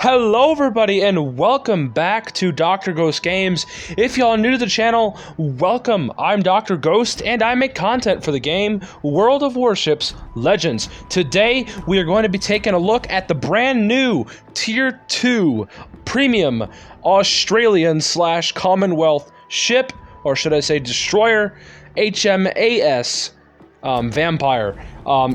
Hello everybody and welcome back to DrGhostGames. If y'all are new to the channel, welcome. I'm Dr. Ghost and I make content for the game World of Warships Legends. Today we are going to be taking a look at the brand new Tier 2 Premium Australian / Commonwealth ship, or should I say destroyer, HMAS Vampire.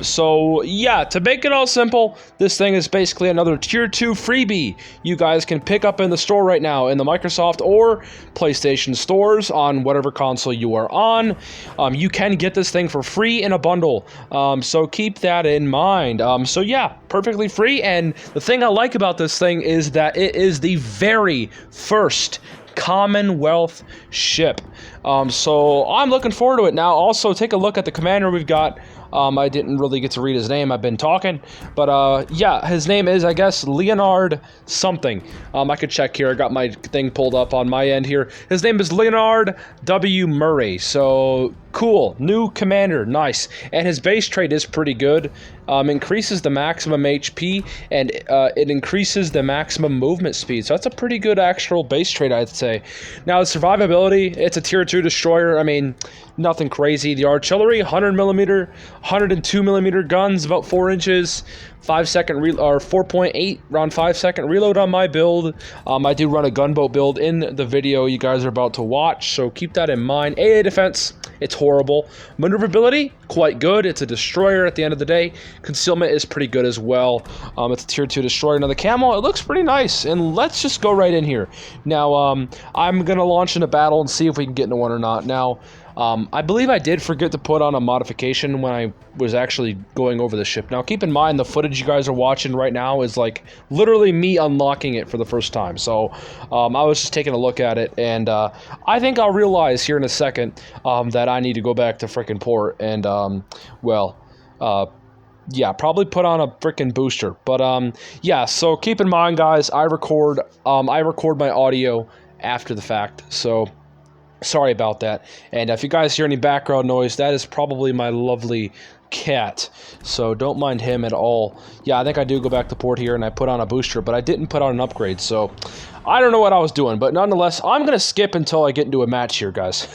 So yeah, to make it all simple, this thing is basically another Tier 2 freebie you guys can pick up in the store right now in the Microsoft or PlayStation stores on whatever console you are on. You can get this thing for free in a bundle, so keep that in mind. So yeah, perfectly free, and the thing I like about this thing is that it is the very first Commonwealth ship. So I'm looking forward to it. Now also take a look at the commander we've got. I didn't really get to read his name, I've been talking, but yeah, his name is, I guess, Leonard something. I could check here, I got my thing pulled up on my end here. His name is Leonard W. Murray, so cool, new commander, nice. And his base trait is pretty good. Increases the maximum HP, and it increases the maximum movement speed, so that's a pretty good actual base trait, I'd say. Now, the survivability, it's a Tier 2 destroyer, I mean, nothing crazy. The artillery, 100mm, 102mm guns, about 4 inches, 5-second or 4.8 round 5-second reload on my build. I do run a gunboat build in the video you guys are about to watch, so keep that in mind. AA defense, it's horrible. Maneuverability, quite good. It's a destroyer at the end of the day. Concealment is pretty good as well. It's a Tier 2 destroyer. Now the camo, it looks pretty nice, and let's just go right in here. Now, I'm gonna launch into battle and see if we can get into one or not. Now, I believe I did forget to put on a modification when I was actually going over the ship. Now, keep in mind, the footage you guys are watching right now is like literally me unlocking it for the first time. So I was just taking a look at it, and I think I'll realize here in a second that I need to go back to frickin' port and, yeah, probably put on a frickin' booster. But yeah, so keep in mind, guys, I record my audio after the fact, so sorry about that. And if you guys hear any background noise, that is probably my lovely cat, so don't mind him at all. Yeah, I think I do go back to port here and I put on a booster, but I didn't put on an upgrade, so I don't know what I was doing, but nonetheless, I'm gonna skip until I get into a match here, guys.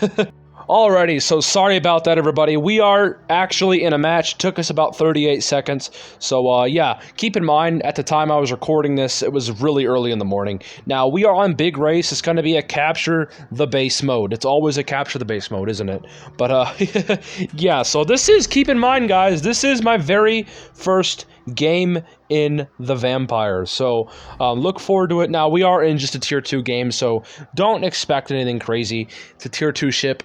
Alrighty, so sorry about that, everybody. We are actually in a match. It took us about 38 seconds. So, yeah, keep in mind, at the time I was recording this, it was really early in the morning. Now, we are on Big Race. It's going to be a capture the base mode. It's always a capture the base mode, isn't it? But, yeah, so this is, keep in mind, guys, this is my very first game in the Vampire, so look forward to it. Now, we are in just a Tier 2 game, so don't expect anything crazy. It's a Tier 2 ship.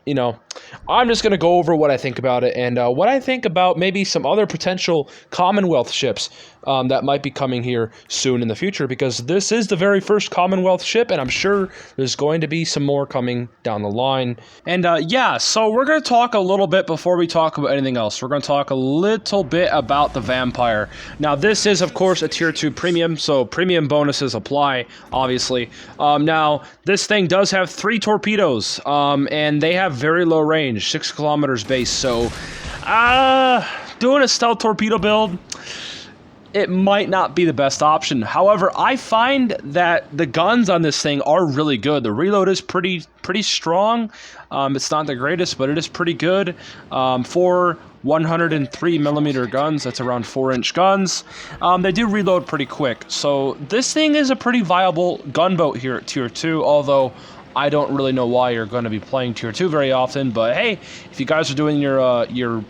You know, I'm just going to go over what I think about it and what I think about maybe some other potential Commonwealth ships that might be coming here soon in the future, because this is the very first Commonwealth ship, and I'm sure there's going to be some more coming down the line. And yeah, so we're going to talk a little bit before we talk about anything else. We're going to talk a little bit about the Vampire. Now, this is, of course, a Tier 2 premium, so premium bonuses apply, obviously. Now, this thing does have 3 torpedoes, and they have very low range, 6 kilometers base, so doing a stealth torpedo build, it might not be the best option. However, I find that the guns on this thing are really good. The reload is pretty strong. It's not the greatest, but it is pretty good. For 103mm guns, that's around 4-inch guns. They do reload pretty quick. So this thing is a pretty viable gunboat here at Tier 2, although I don't really know why you're going to be playing Tier 2 very often, but hey, if you guys are doing your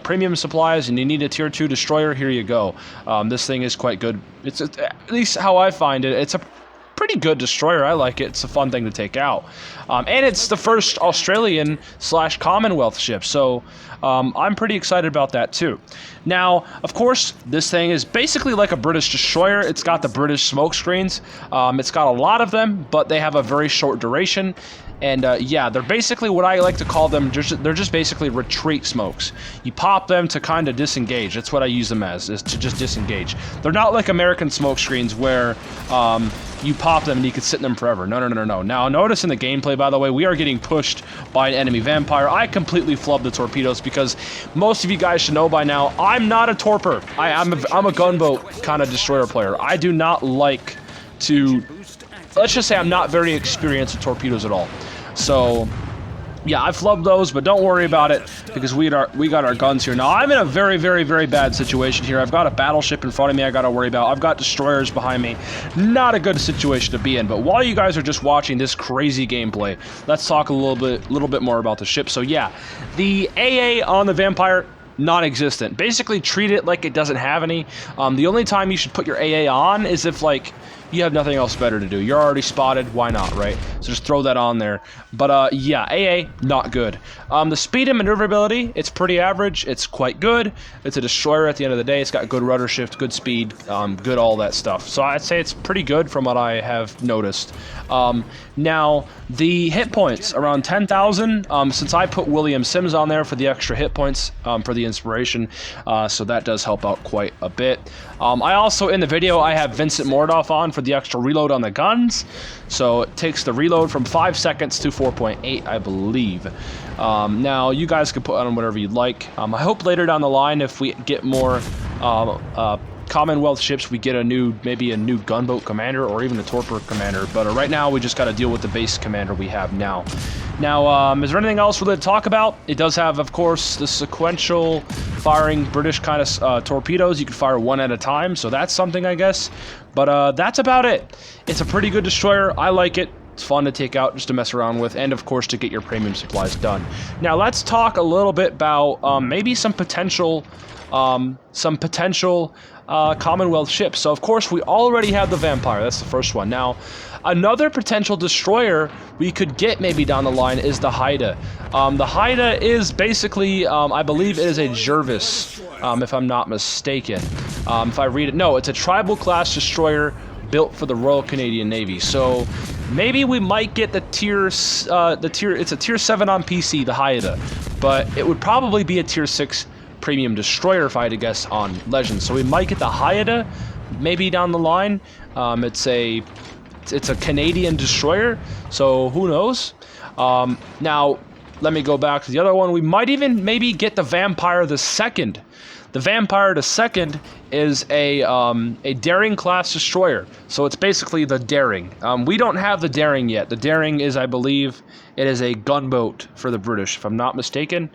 premium supplies and you need a Tier 2 destroyer, here you go. This thing is quite good. It's at least how I find it. It's a pretty good destroyer. I like it. It's a fun thing to take out. And it's the first Australian / Commonwealth ship, so I'm pretty excited about that too. Now, of course, this thing is basically like a British destroyer. It's got the British smoke screens. It's got a lot of them, but they have a very short duration. And yeah, they're basically what I like to call them. They're just basically retreat smokes. You pop them to kind of disengage. That's what I use them as, is to just disengage. They're not like American smoke screens where you pop them and you can sit in them forever. No, no, no, no, no. Now, notice in the gameplay, by the way, we are getting pushed by an enemy vampire. I completely flubbed the torpedoes because most of you guys should know by now, I'm not a torper. I'm a gunboat kind of destroyer player. I do not like to... Let's just say I'm not very experienced with torpedoes at all. So, yeah, I flubbed those, but don't worry about it because we got our guns here. Now, I'm in a very, very, very bad situation here. I've got a battleship in front of me I got to worry about. I've got destroyers behind me. Not a good situation to be in. But while you guys are just watching this crazy gameplay, let's talk a little bit more about the ship. So, yeah, the AA on the Vampire, non-existent. Basically, treat it like it doesn't have any. The only time you should put your AA on is if, like, you have nothing else better to do. You're already spotted, why not, right? So just throw that on there. But yeah, AA, not good. The speed and maneuverability, it's pretty average. It's quite good. It's a destroyer at the end of the day. It's got good rudder shift, good speed, good all that stuff. So I'd say it's pretty good from what I have noticed. Now, the hit points, around 10,000. Since I put William Sims on there for the extra hit points, for the inspiration, so that does help out quite a bit. I also, in the video, I have Vincent Mordoff on for the extra reload on the guns. So it takes the reload from 5 seconds to 4.8, I believe. Now, you guys can put on whatever you'd like. I hope later down the line, if we get more Commonwealth ships, we get maybe a new gunboat commander or even a torpedo commander. But right now, we just got to deal with the base commander we have now. Now, is there anything else really to talk about? It does have, of course, the sequential firing British kind of torpedoes. You can fire one at a time, so that's something, I guess. But that's about it. It's a pretty good destroyer. I like it. It's fun to take out, just to mess around with, and of course to get your premium supplies done. Now, let's talk a little bit about maybe some potential Commonwealth ships. So, of course, we already have the Vampire. That's the first one. Now, another potential destroyer we could get maybe down the line is the Haida. The Haida is basically, I believe it is a Jervis, if I'm not mistaken. If I read it, no, it's a tribal class destroyer built for the Royal Canadian Navy. So maybe we might get it's a tier 7 on PC, the Haida, but it would probably be a tier 6 premium destroyer if I had to guess on Legends. So we might get the Haida maybe down the line. It's a Canadian destroyer, so who knows? Now, let me go back to the other one. We might even maybe get the Vampire the Second. The Vampire the Second is a Daring class destroyer, so it's basically the Daring. We don't have the Daring yet. The Daring is, I believe, it is a gunboat for the British, if I'm not mistaken.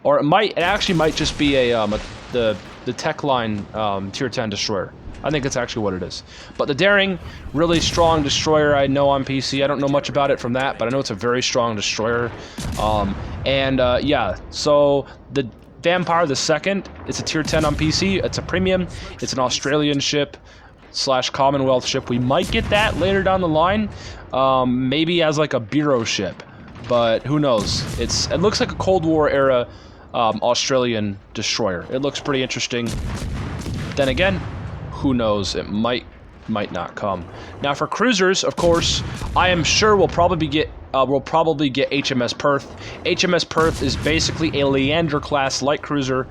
Or it actually might just be the Tech Line tier 10 destroyer. I think that's actually what it is. But the Daring, really strong destroyer I know on PC. I don't know much about it from that, but I know it's a very strong destroyer. Yeah, so the Vampire the Second, it's a tier 10 on PC. It's a premium. It's an Australian ship / Commonwealth ship. We might get that later down the line, maybe as like a bureau ship. But who knows? It looks like a Cold War era Australian destroyer. It looks pretty interesting. Then again, who knows? It might not come. Now for cruisers, of course, I am sure we'll probably get HMS Perth. HMS Perth is basically a Leander class light cruiser.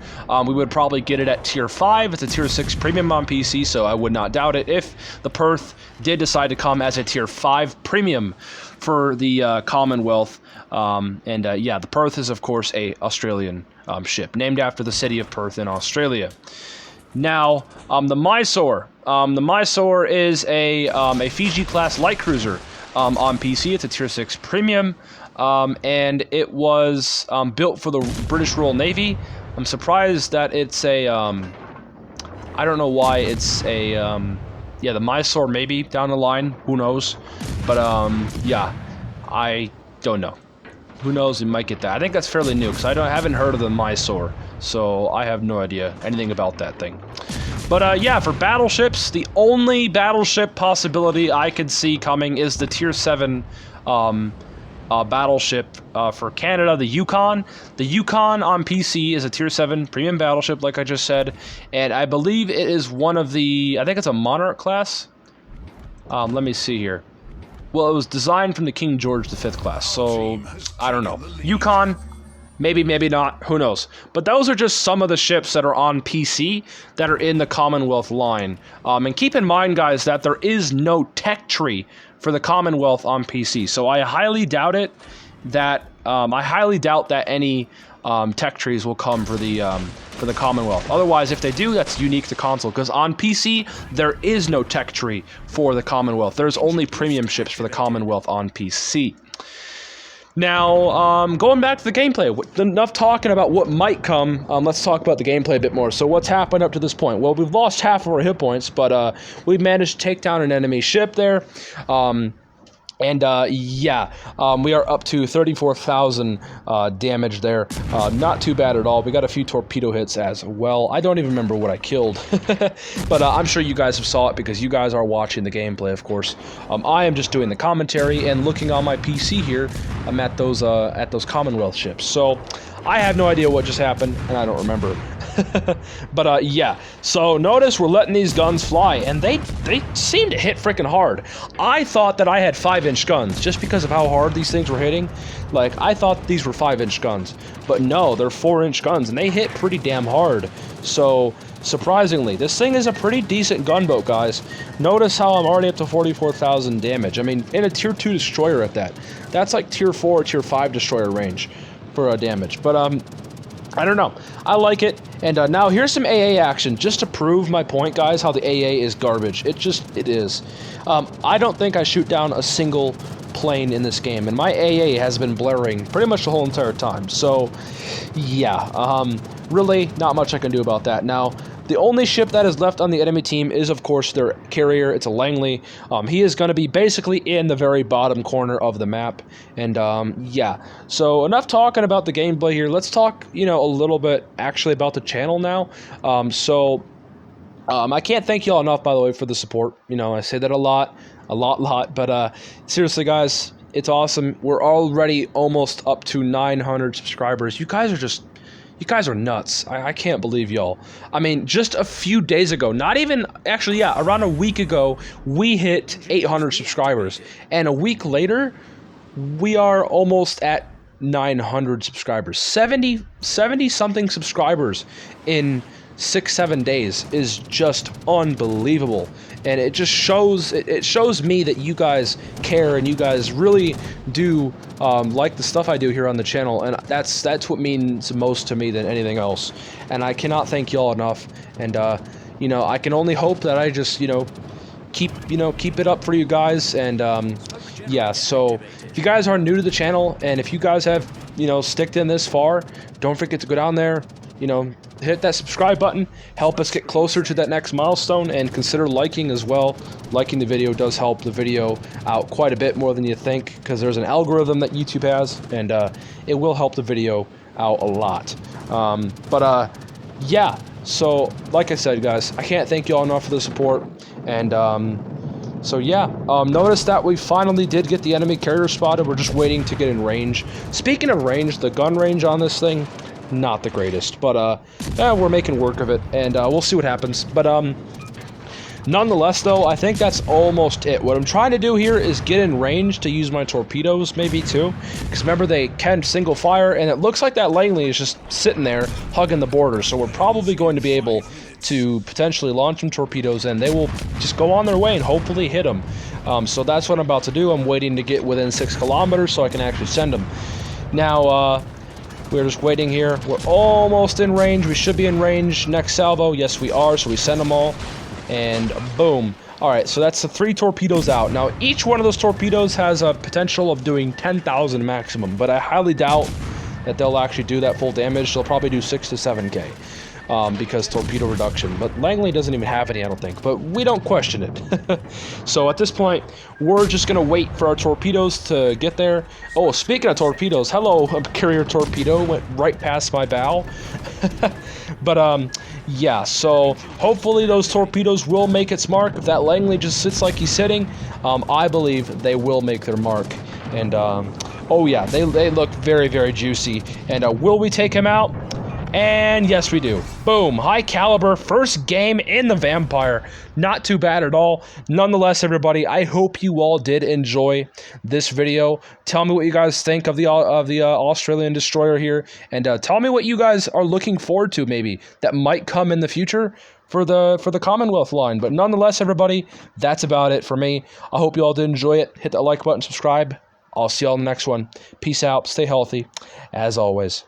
We would probably get it at tier 5. It's a tier 6 premium on PC, so I would not doubt it if the Perth did decide to come as a tier 5 premium for the Commonwealth. Yeah, the Perth is of course a Australian ship named after the city of Perth in Australia. Now, the Mysore. The Mysore is a Fiji class light cruiser on PC. It's a tier 6 premium, and it was built for the British Royal Navy. I'm surprised that it's a I don't know why it's a yeah, the Mysore maybe down the line, who knows, but yeah, I don't know. Who knows, we might get that. I think that's fairly new, because I haven't heard of the Mysore, so I have no idea anything about that thing. But yeah, for battleships, the only battleship possibility I could see coming is the tier 7 battleship for Canada, the Yukon. The Yukon on PC is a tier 7 premium battleship, like I just said, and I believe it is one of the, I think it's a Monarch class. Let me see here. Well, it was designed from the King George V class, so I don't know. Yukon, maybe, maybe not, who knows. But those are just some of the ships that are on PC that are in the Commonwealth line. And keep in mind, guys, that there is no tech tree for the Commonwealth on PC. So I highly doubt it that, any tech trees will come for the Commonwealth. Otherwise, if they do, that's unique to console, because on PC, there is no tech tree for the Commonwealth. There's only premium ships for the Commonwealth on PC. Now, going back to the gameplay, enough talking about what might come, let's talk about the gameplay a bit more. So what's happened up to this point? Well, we've lost half of our hit points, but we've managed to take down an enemy ship there. We are up to 34,000 damage there. Not too bad at all. We got a few torpedo hits as well. I don't even remember what I killed, but I'm sure you guys have saw it because you guys are watching the gameplay, of course. I am just doing the commentary and looking on my PC here. I'm at those Commonwealth ships. So I have no idea what just happened, and I don't remember. But yeah, so notice we're letting these guns fly, and they seem to hit freaking hard. I thought that I had 5-inch guns just because of how hard these things were hitting. Like, I thought these were 5-inch guns, but no, they're 4-inch guns, and they hit pretty damn hard. So surprisingly, this thing is a pretty decent gunboat, guys. Notice how I'm already up to 44,000 damage. I mean, in a tier 2 destroyer at that. That's like tier 4 or tier 5 destroyer range for damage. But I don't know. I like it. And now here's some AA action just to prove my point, guys, how the AA is garbage. It is. I don't think I shoot down a single plane in this game, and my AA has been blaring pretty much the whole entire time. So, yeah, really not much I can do about that. Now, the only ship that is left on the enemy team is, of course, their carrier. It's a Langley. He is going to be basically in the very bottom corner of the map. And, yeah. So, enough talking about the gameplay here. Let's talk, a little bit actually about the channel now. I can't thank y'all enough, by the way, for the support. I say that a lot. But, seriously, guys, it's awesome. We're already almost up to 900 subscribers. You guys are nuts. I can't believe y'all. I mean, just a few days ago, not even, actually, yeah, around a week ago, we hit 800 subscribers. And a week later, we are almost at 900 subscribers. 70-something subscribers in 6-7 days is just unbelievable. And it just shows, it shows me that you guys care and you guys really do like the stuff I do here on the channel, and that's what means most to me than anything else. And I cannot thank y'all enough. And I can only hope that I just keep it up for you guys. And yeah, so if you guys are new to the channel and if you guys have sticked in this far, don't forget to go down there, hit that subscribe button, help us get closer to that next milestone, and consider liking as well. Liking the video does help the video out quite a bit more than you think, because there's an algorithm that YouTube has, and it will help the video out a lot. Yeah, so like I said, guys, I can't thank you all enough for the support. And so yeah, notice that we finally did get the enemy carrier spotted. We're just waiting to get in range. Speaking of range, the gun range on this thing, not the greatest, but we're making work of it, and we'll see what happens. But nonetheless, though, I think that's almost it. What I'm trying to do here is get in range to use my torpedoes, maybe too, because remember, they can single fire, and it looks like that Langley is just sitting there hugging the border, so we're probably going to be able to potentially launch some torpedoes, and they will just go on their way and hopefully hit them. So that's what I'm about to do. I'm waiting to get within 6 kilometers so I can actually send them. Now, we're just waiting here. We're almost in range. We should be in range next salvo. Yes, we are. So we send them all. And boom. All right, so that's the 3 torpedoes out. Now, each one of those torpedoes has a potential of doing 10,000 maximum. But I highly doubt that they'll actually do that full damage. They'll probably do 6 to 7K. Because torpedo reduction. But Langley doesn't even have any, I don't think. But we don't question it. So at this point, we're just going to wait for our torpedoes to get there. Oh, speaking of torpedoes, hello, a carrier torpedo went right past my bow. But, yeah, so hopefully those torpedoes will make its mark. If that Langley just sits like he's sitting, I believe they will make their mark. And, oh yeah, they look very, very juicy. And will we take him out? And yes, we do. Boom. High caliber. First game in the Vampire. Not too bad at all. Nonetheless, everybody, I hope you all did enjoy this video. Tell me what you guys think of the Australian Destroyer here. And tell me what you guys are looking forward to, maybe, that might come in the future for the Commonwealth line. But nonetheless, everybody, that's about it for me. I hope you all did enjoy it. Hit that like button, subscribe. I'll see y'all in the next one. Peace out. Stay healthy, as always.